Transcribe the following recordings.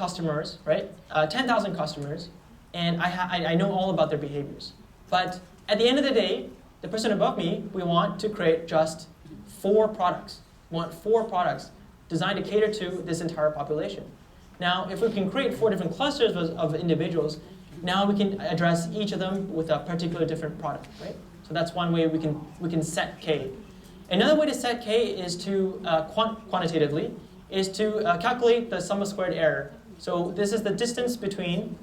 customers, right? 10,000 customers, and I know all about their behaviors. But at the end of the day, the person above me, we want to create just 4 products. We want 4 products designed to cater to this entire population. Now, if we can create 4 different clusters of individuals, now we can address each of them with a particular different product, right? So that's one way we can set K. Another way to set K is to quantitatively is to calculate the sum of squared error. So this is the distance between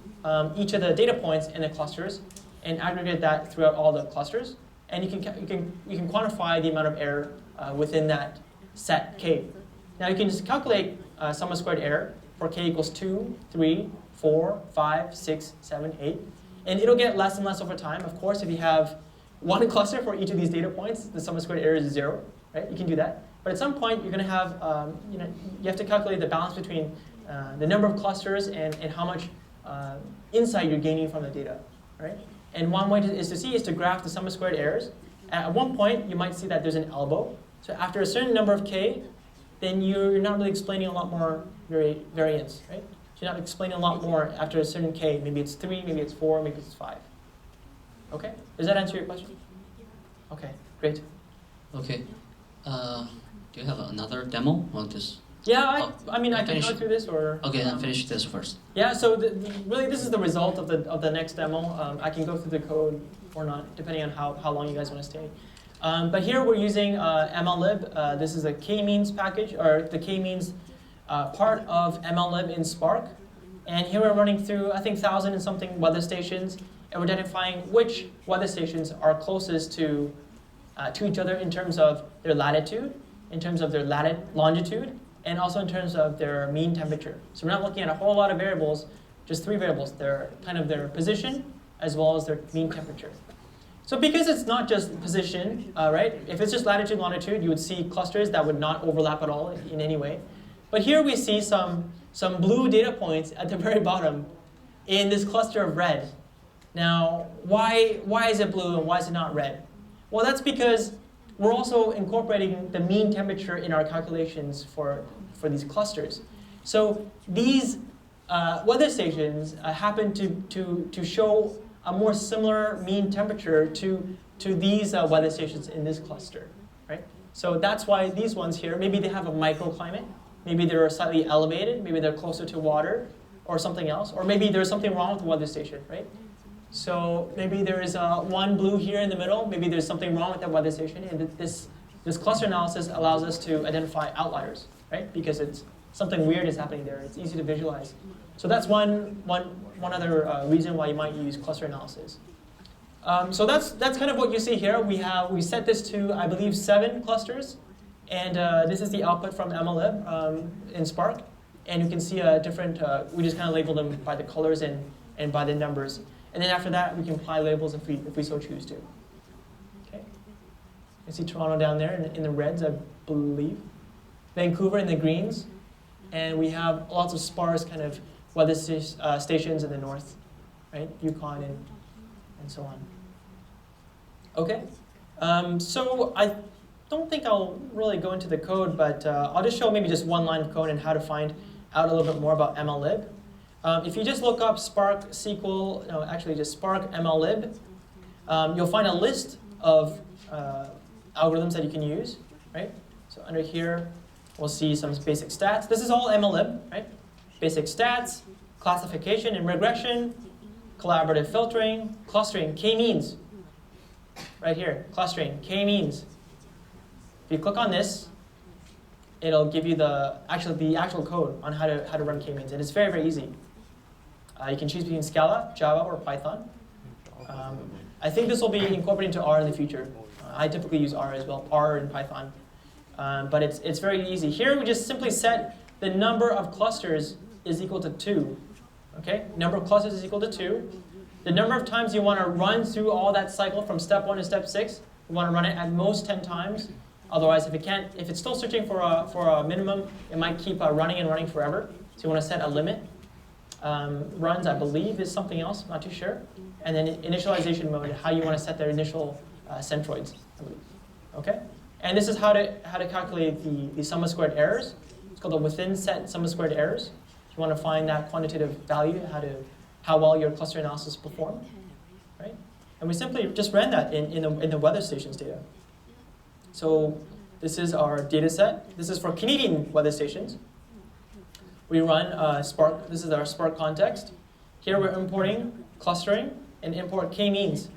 each of the data points in the clusters, and aggregate that throughout all the clusters, and you can quantify the amount of error within that set K. Now you can just calculate sum of squared error for K equals 2, 3, 4, 5, 6, 7, 8, and it'll get less and less over time. Of course, if you have one cluster for each of these data points, the sum of squared error is 0, right? You can do that. But at some point, you're going to have, you have to calculate the balance between the number of clusters and how much insight you're gaining from the data, right? And one way is to graph the sum of squared errors. At one point, you might see that there's an elbow. So after a certain number of K, then you're not really explaining a lot more variance, right? So you're not explaining a lot more after a certain K. Maybe it's 3, maybe it's 4, maybe it's 5. Okay? Does that answer your question? Okay, great. Okay. Do you have another demo on this? Yeah, I mean, I can go through this or... Okay, then finish this first. Yeah, so really this is the result of the next demo. I can go through the code or not, depending on how long you guys want to stay. But here we're using MLlib. This is a k-means package, or the k-means part of MLlib in Spark. And here we're running through, I think, 1,000 and something weather stations, and we're identifying which weather stations are closest to each other in terms of their latitude, in terms of their longitude, and also in terms of their mean temperature. So we're not looking at a whole lot of variables, just 3 variables. They're kind of their position as well as their mean temperature. So because it's not just position, right? If it's just latitude, longitude, you would see clusters that would not overlap at all in any way. But here we see some blue data points at the very bottom in this cluster of red. Now, why is it blue and why is it not red? Well, that's because we're also incorporating the mean temperature in our calculations for these clusters. So these weather stations happen to show a more similar mean temperature to these weather stations in this cluster, right? So that's why these ones here, maybe they have a microclimate, maybe they're slightly elevated, maybe they're closer to water or something else, or maybe there's something wrong with the weather station, right? So maybe there is one blue here in the middle, maybe there's something wrong with that weather station, and this cluster analysis allows us to identify outliers, right? Because it's something weird is happening there. It's easy to visualize. So that's one other reason why you might use cluster analysis. So that's kind of what you see here. We set this to, I believe, 7 clusters, and this is the output from MLlib in Spark. And you can see different. We just kind of label them by the colors and by the numbers. And then after that, we can apply labels if we so choose to. Okay. You see Toronto down there in the reds, I believe. Vancouver in the greens. And we have lots of sparse kind of weather stations in the north, right? Yukon and so on. Okay. So I don't think I'll really go into the code, but I'll just show maybe just one line of code and how to find out a little bit more about MLlib. If you just look up Spark SQL, no, actually just Spark MLlib, you'll find a list of algorithms that you can use, right? So under here, we'll see some basic stats. This is all MLlib, right? Basic stats, classification and regression, collaborative filtering, clustering, k-means. Right here, clustering, k-means. If you click on this, it'll give you the actual code on how to run k-means, and it's very, very easy. You can choose between Scala, Java, or Python. I think this will be incorporated into R in the future. I typically use R as well, R and Python. But it's very easy. Here we just simply set the number of clusters is equal to 2. Okay, number of clusters is equal to 2. The number of times you want to run through all that cycle from step 1 to step 6, you want to run it at most 10 times. Otherwise, if it's still searching for a minimum, it might keep running and running forever. So you want to set a limit. Runs, I believe, is something else. Not too sure. And then initialization mode, how you want to set their initial centroids, I believe. Okay. And this is how to calculate the sum of squared errors. It's called the within set sum of squared errors. You you want to find that quantitative value, how well your cluster analysis performed, right? And we simply just ran that in the weather stations data. So this is our data set. This is for Canadian weather stations. We run Spark. This is our Spark context. Here we're importing clustering and import k-means.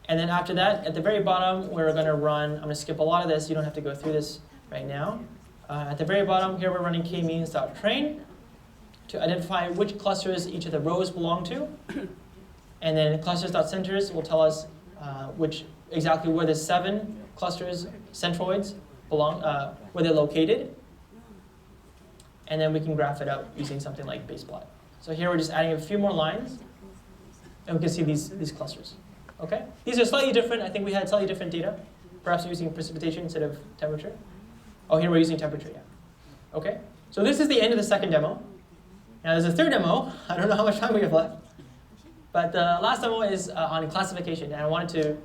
And then after that, at the very bottom, we're going to run, I'm going to skip a lot of this. You don't have to go through this right now. At the very bottom, here we're running k-means.train to identify which clusters each of the rows belong to. And then clusters.centers will tell us exactly where the 7 clusters, centroids, belong, where they're located. And then we can graph it out using something like baseplot. So here we're just adding a few more lines, and we can see these clusters. Okay? These are slightly different. I think we had slightly different data. Perhaps using precipitation instead of temperature. Oh, here we're using temperature, yeah. Okay? So this is the end of the second demo. Now there's a third demo. I don't know how much time we have left. But the last demo is on classification. And I wanted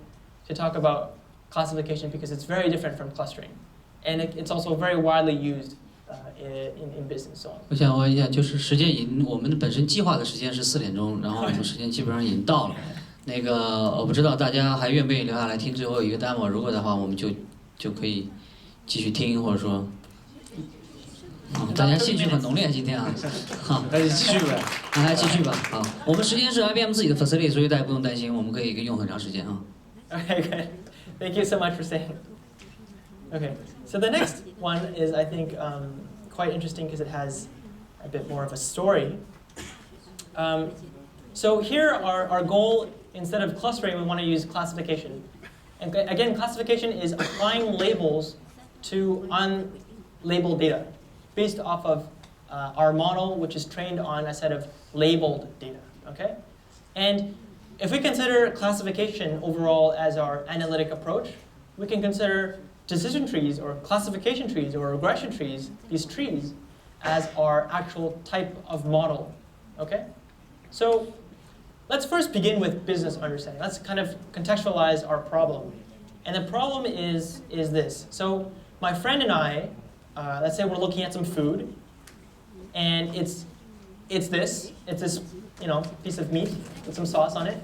to talk about classification because it's very different from clustering. And it's also very widely used in business. So 我想问一下，就是时间我们本身计划的时间是4点钟，然后我们时间基本上已经到了。那个我不知道大家还愿不愿意留下来听最后一个 demo， 如果的话，我们就可以继续听，或者说，大家兴趣很浓烈今天啊，好，那就继续呗，那来继续吧，好，我们时间是 IBM 自己的 facility， 所以大家不用担心，我们可以用很长时间啊。Okay, good. Thank you so much for staying. Okay, so the next one is, I think, quite interesting because it has a bit more of a story. So here, our goal, instead of clustering, we want to use classification. And again, classification is applying labels to unlabeled data based off of our model, which is trained on a set of labeled data. Okay? And if we consider classification overall as our analytic approach, we can consider decision trees or classification trees or regression trees, these trees, as our actual type of model. Okay? So let's first begin with business understanding. Let's kind of contextualize our problem. And the problem is this. So my friend and I, let's say we're looking at some food, and it's this piece of meat with some sauce on it.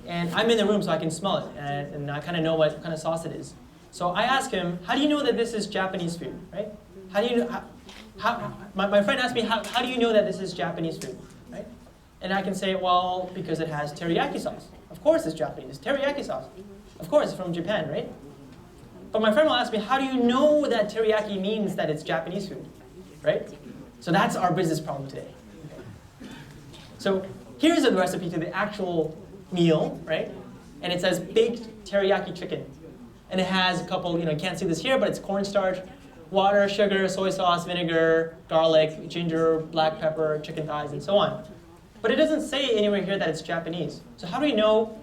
And I'm in the room so I can smell it, and I kind of know what kind of sauce it is. So I ask him, how do you know that this is Japanese food, right? How do you know, my friend asked me, how do you know that this is Japanese food, right? And I can say, well, because it has teriyaki sauce. Of course it's Japanese, it's teriyaki sauce. Of course, it's from Japan, right? But my friend will ask me, how do you know that teriyaki means that it's Japanese food, right? So that's our business problem today. Okay. So here's the recipe to the actual meal, right? And it says baked teriyaki chicken. And it has a couple, you can't see this here, but it's cornstarch, water, sugar, soy sauce, vinegar, garlic, ginger, black pepper, chicken thighs, and so on. But it doesn't say anywhere here that it's Japanese. So how do we know,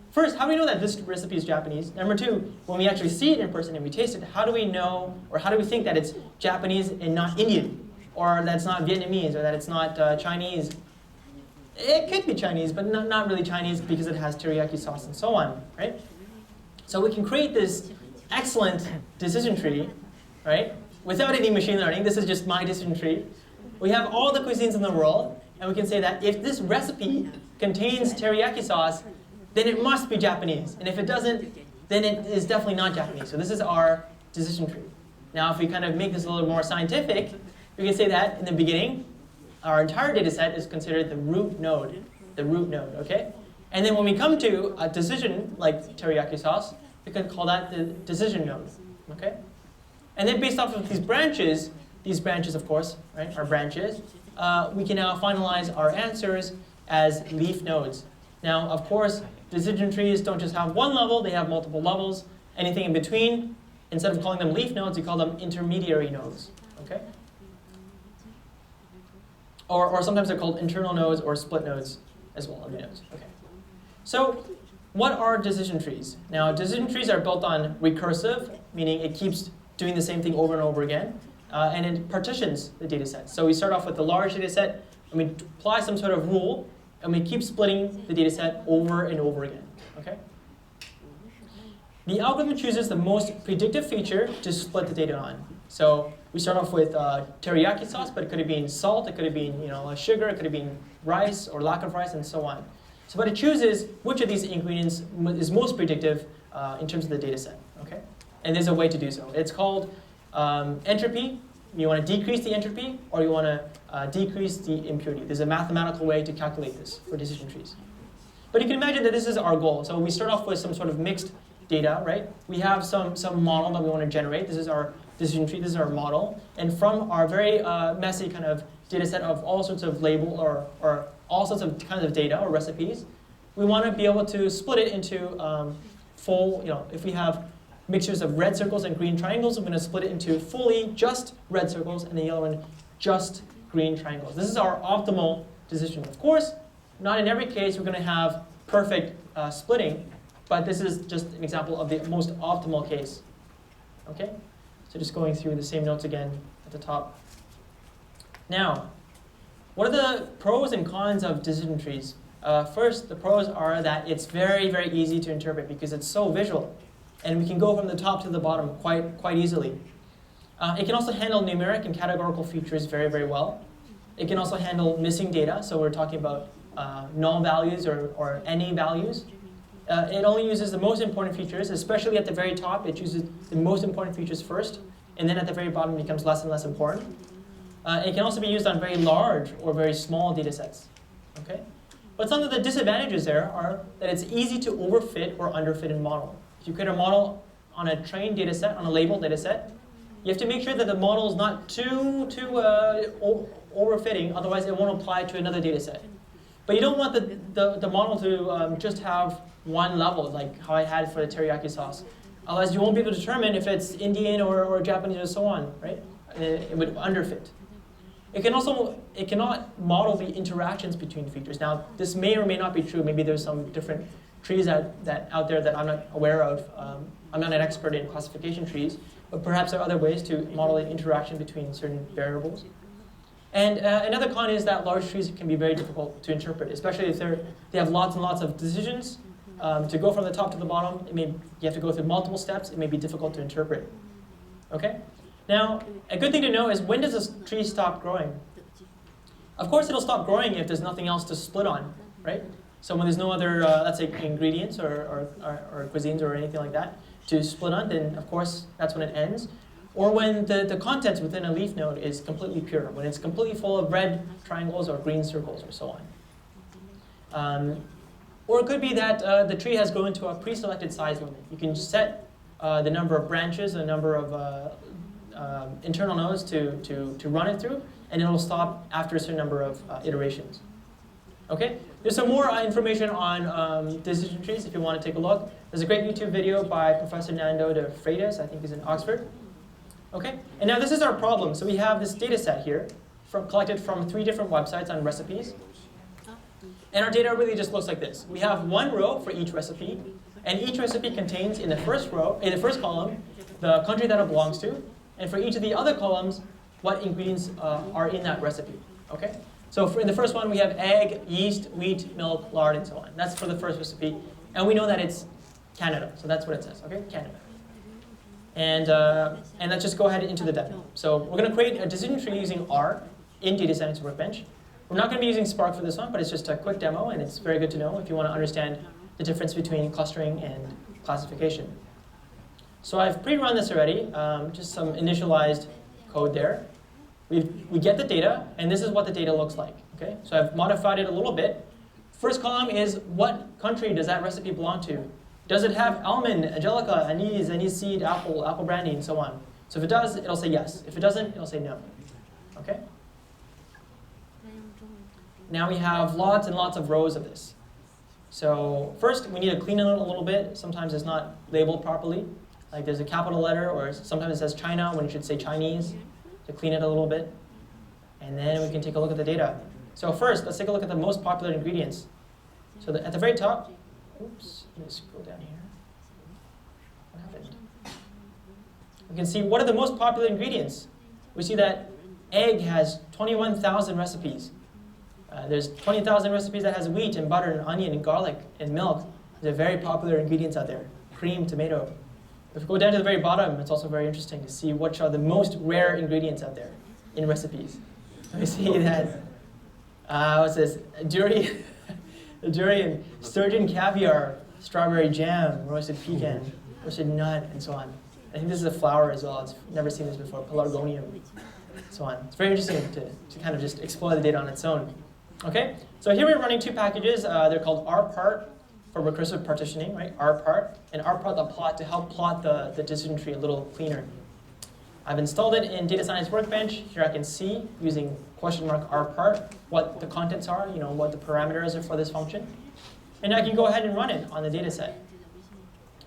first, how do we know that this recipe is Japanese? Number two, when we actually see it in person and we taste it, how do we know, or how do we think that it's Japanese and not Indian? Or that it's not Vietnamese, or that it's not Chinese? It could be Chinese, but not really Chinese because it has teriyaki sauce and so on, right? So we can create this excellent decision tree, right? Without any machine learning, this is just my decision tree. We have all the cuisines in the world, and we can say that if this recipe contains teriyaki sauce, then it must be Japanese. And if it doesn't, then it is definitely not Japanese. So this is our decision tree. Now, if we kind of make this a little more scientific, we can say that in the beginning, our entire data set is considered the root node, okay? And then when we come to a decision like teriyaki sauce, we can call that the decision node, okay? And then based off of these branches of course, right, our branches, we can now finalize our answers as leaf nodes. Now, of course, decision trees don't just have one level, they have multiple levels. Anything in between, instead of calling them leaf nodes, you call them intermediary nodes, okay? Or sometimes they're called internal nodes or split nodes as well, of the nodes, okay? So what are decision trees? Now, decision trees are built on recursive, meaning it keeps doing the same thing over and over again, and it partitions the data set. So we start off with the large data set, and we apply some sort of rule, and we keep splitting the data set over and over again, okay? The algorithm chooses the most predictive feature to split the data on. So We start off with teriyaki sauce, but it could have been salt, it could have been sugar, it could have been rice or lack of rice, and so on. So what it chooses which of these ingredients is most predictive in terms of the data set. Okay? And there's a way to do so. It's called entropy. You want to decrease the entropy, or you want to decrease the impurity. There's a mathematical way to calculate this for decision trees. But you can imagine that this is our goal. So we start off with some sort of mixed data, right? We have some model that we want to generate. This is our decision tree. This is our model. And from our very messy kind of data set of all sorts of label or all sorts of kinds of data or recipes, we want to be able to split it into full, if we have mixtures of red circles and green triangles, we're going to split it into fully just red circles and the yellow one just green triangles. This is our optimal decision. Of course, not in every case we're going to have perfect splitting, but this is just an example of the most optimal case. Okay? So just going through the same notes again at the top. Now, what are the pros and cons of decision trees? First, the pros are that it's very, very easy to interpret because it's so visual. And we can go from the top to the bottom quite easily. It can also handle numeric and categorical features very, very well. It can also handle missing data, so we're talking about null values or any values. It only uses the most important features, especially at the very top. It chooses the most important features first, and then at the very bottom it becomes less and less important. It can also be used on very large or very small data sets. Okay? But some of the disadvantages there are that it's easy to overfit or underfit in model. If you create a model on a trained data set, on a labeled data set, you have to make sure that the model is not too overfitting, otherwise it won't apply to another data set. But you don't want the model to just have one level, like how I had for the teriyaki sauce. Otherwise you won't be able to determine if it's Indian or Japanese or so on, right? It would underfit. It cannot model the interactions between features. Now, this may or may not be true. Maybe there's some different trees out there that I'm not aware of. I'm not an expert in classification trees, but perhaps there are other ways to model the interaction between certain variables. And another con is that large trees can be very difficult to interpret, especially if they have lots and lots of decisions. To go from the top to the bottom, you have to go through multiple steps. It may be difficult to interpret. Okay? Now, a good thing to know is, when does this tree stop growing? Of course, it'll stop growing if there's nothing else to split on, right? So when there's no other, let's say, ingredients or cuisines or anything like that to split on, then of course that's when it ends. Or when the contents within a leaf node is completely pure, when it's completely full of red triangles or green circles or so on. Or it could be that the tree has grown to a pre-selected size limit. You can set the number of branches, the number of internal nodes to run it through, and it'll stop after a certain number of iterations. Okay? There's some more information on decision trees if you want to take a look. There's a great YouTube video by Professor Nando de Freitas, I think he's in Oxford. Okay? And now this is our problem. So we have this data set here collected from 3 different websites on recipes. And our data really just looks like this. We have one row for each recipe, and each recipe contains in the first column, the country that it belongs to, and for each of the other columns, what ingredients are in that recipe. Okay? So in the first one, we have egg, yeast, wheat, milk, lard, and so on. That's for the first recipe. And we know that it's Canada. So that's what it says. Okay? Canada. And let's just go ahead into the demo. So we're going to create a decision tree using R in Data Science Workbench. We're not going to be using Spark for this one, but it's just a quick demo, and it's very good to know if you want to understand the difference between clustering and classification. So I've pre-run this already, just some initialized code there. We get the data, and this is what the data looks like. Okay? So I've modified it a little bit. First column is, what country does that recipe belong to? Does it have almond, angelica, anise seed, apple brandy, and so on? So if it does, it'll say yes. If it doesn't, it'll say no. Okay? Now we have lots and lots of rows of this. So first, we need to clean it a little bit. Sometimes it's not labeled properly. Like there's a capital letter, or sometimes it says China when it should say Chinese, to clean it a little bit. And then we can take a look at the data. So first, let's take a look at the most popular ingredients. So at the very top, oops, let me scroll down here. What happened? We can see what are the most popular ingredients. We see that egg has 21,000 recipes. There's 20,000 recipes that has wheat and butter and onion and garlic and milk. They're very popular ingredients out there. Cream, tomato. If we go down to the very bottom, it's also very interesting to see which are the most rare ingredients out there in recipes. We see that, what's this? Durian, sturgeon caviar, strawberry jam, roasted pecan, roasted nut, and so on. I think this is a flower as well. I've never seen this before, pelargonium, and so on. It's very interesting to kind of just explore the data on its own. Okay, so here we're running two packages. They're called rpart for recursive partitioning, right? rpart, and rpart.plot to help plot the decision tree a little cleaner. I've installed it in Data Science Workbench. Here I can see, using !rpart, what the contents are, what the parameters are for this function. And I can go ahead and run it on the data set.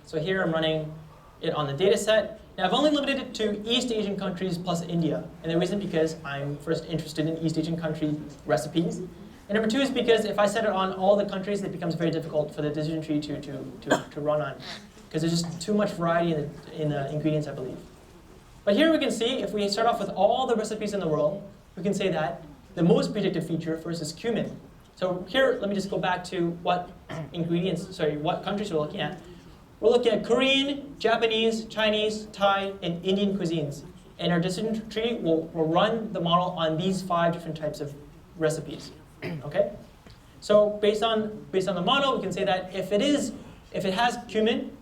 So here I'm running it on the data set. Now I've only limited it to East Asian countries plus India. And the reason because I'm first interested in East Asian country recipes. And number two is because if I set it on all the countries, it becomes very difficult for the decision tree to run on. Because there's just too much variety in the ingredients, I believe. But here we can see, if we start off with all the recipes in the world, we can say that the most predictive feature first is cumin. So here, let me just go back to what countries we're looking at. We're looking at Korean, Japanese, Chinese, Thai, and Indian cuisines. And our decision tree will run the model on these 5 different types of recipes. Okay? So based on the model, we can say that if it has cumin,